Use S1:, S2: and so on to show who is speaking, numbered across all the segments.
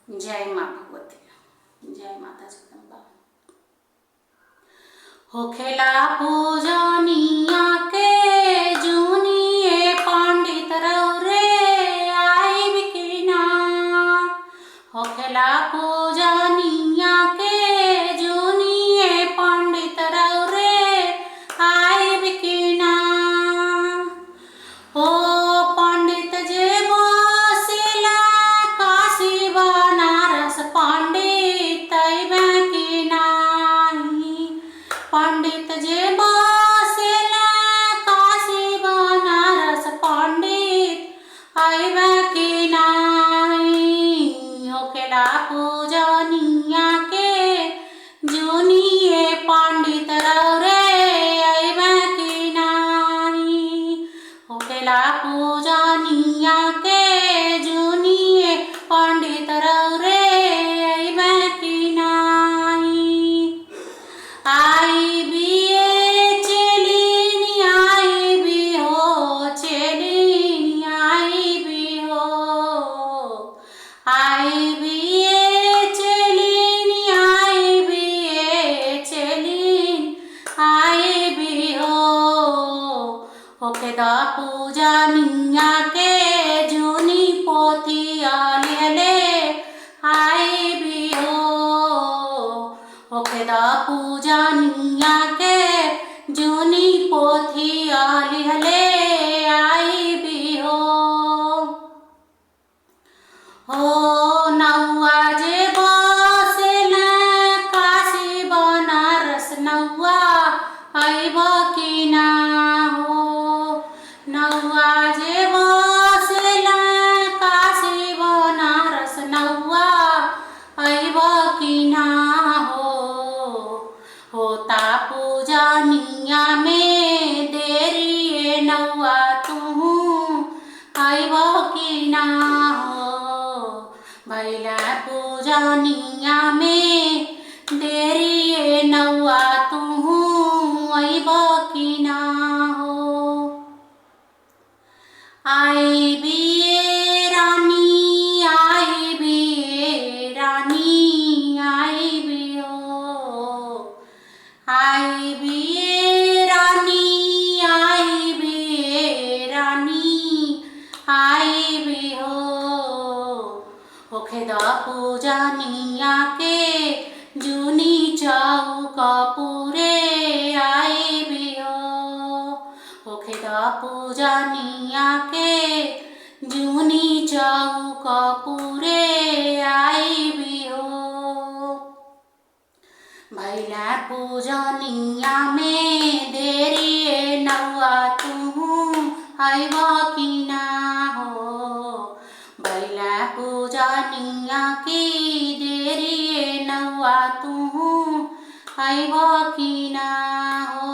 S1: जय माँ भगवती, जय माता जगदम्बा। होखेला पूजनिया के जूनिए पंडित रौरे आई बिकिना। होखेला पूजनिया के जूनिए पंडित रौरे आई बिकिना। ओ पंडित जे बसिला काशी बनारस पंडित अइबे कि नाही। पंडित जे बसिला काशी बनारस पंडित अइबे कि नाही। होखेला पूजनिया के जूनिए पंडित रौरे अइबे कि नाही। होखेला पूजनिया के जूनिए पंडित रौरे अइबे कि नाही। आई बिए चेलिनी आई भी हो, चेलिनी आई भी हो। आई बिए चेलिनी आई बिए चेलिनी आई भी हो। होखेदा पूजनिया के जूनी पोथिया लेले आई भी हो। होखेदा पूजनिया के जूनी पोथिया लेले आई भी हो। हो नौआ जे बसेला काशी बनारस नौआ अइब कि ना हो। नौआ जे बसेला काशी बनारस नौआ अइब कि ना हो। होता पूजनिया में देरी नौआ तू अइब कि ना हो। भैला पूजनिया में देरी नौआ तू अइब कि ना हो। आई बिए रानी आई बिए रानी आई भी हो। आई बिए रानी आई बिए रानी आई भी हो। होखेदा पूजनिया के जूनी चौक पूरे आई भी हो। होखेदा पूजनिया के जूनी चौक पूरे आई भी हो। भैला पूजनिया में देरी नौआ तू अइब कि ना हो। भैला पूजनिया की देरी नौआ तू अइब कि ना हो।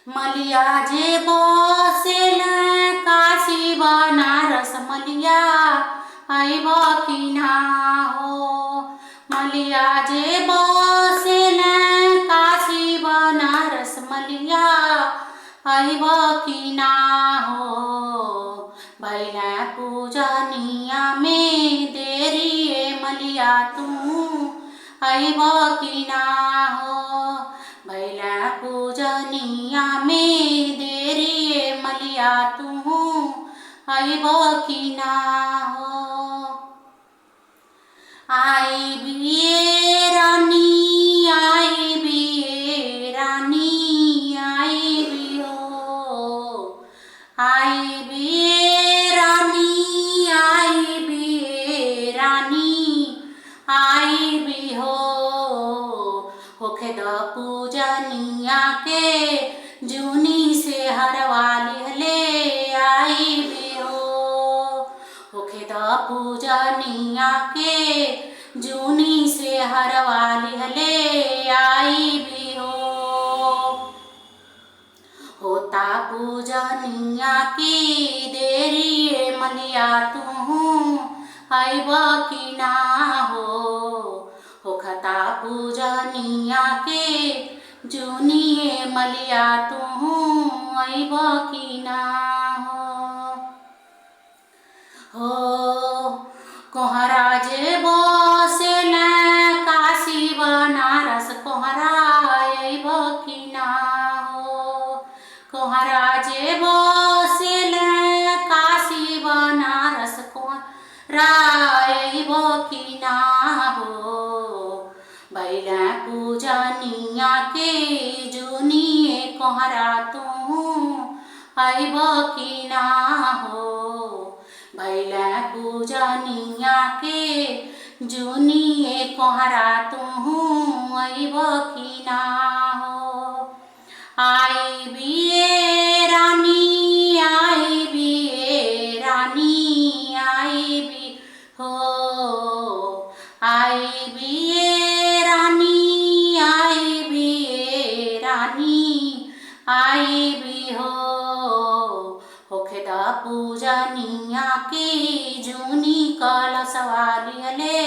S1: मलिया जे बसेला काशी बनारस मलिया अइब कि ना हो। मलिया जे बसेला काशी बनारस मलिया अइब कि ना हो। भैला पूजनिया में देरी मलिया तू अइब कि ना हो। भैला पूजनिया में देरी मलिया तू अइब कि ना हो। आई बिए रानी आई बिए रानी आई भी हो। आई बिए रानी आई बिए रानी आई भी हो। होखेदा पूजनिया के जूनी से हरवा लेले आई भी हो। होखेदा पूजनिया के जूनी से हरवा लेले आई भी हो। होता पूजनिया की देरी मलिया तू अइब कि ना हो। होखता पूजनिया के जूनिए मलिया तू अइब कि ना हो। रायब कि ना हो भैला पूजनिया के जुनिए कोहरा तू आइब कि ना हो भैला पूजनिया के जुनिए कोहरा तू आइब कि ना हो आई बिए रानी आई बिए रानी आई भी हो आई बिए रानी आई बिए रानी आई भी हो होखेदा पूजनिया की जूनी कलशवालियले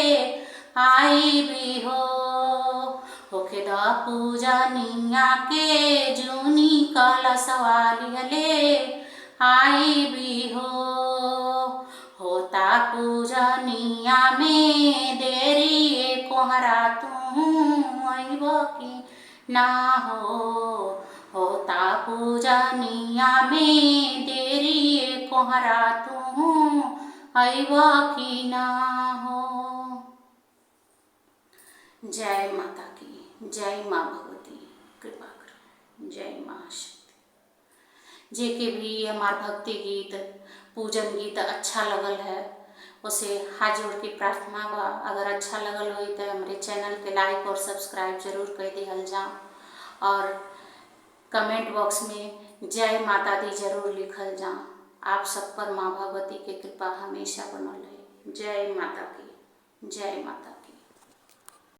S1: आई भी हो होखेदा पूजनिया के जूनी कलशवालियले आई भी हो होता पूजनिया में देरी कोहरा तू आइब कि ना हो होता पूजनिया में देरी कोहरा तू आइब कि ना हो। जय माता की, जय माँ भगवती कृपा करो, जय माँ शक्ति। जे के भी हमार भक्ति गीत पूजन गीत अच्छा लगल है उसे हाथ जोड़ के प्रार्थना बा अगर अच्छा लगल हो तो हमारे चैनल के लाइक और सब्सक्राइब जरूर कर दिहल जा और कमेंट बॉक्स में जय माता दी जरूर लिखल जा। आप सब पर माँ भगवती के कृपा हमेशा बनल है। जय माता की, जय माता की।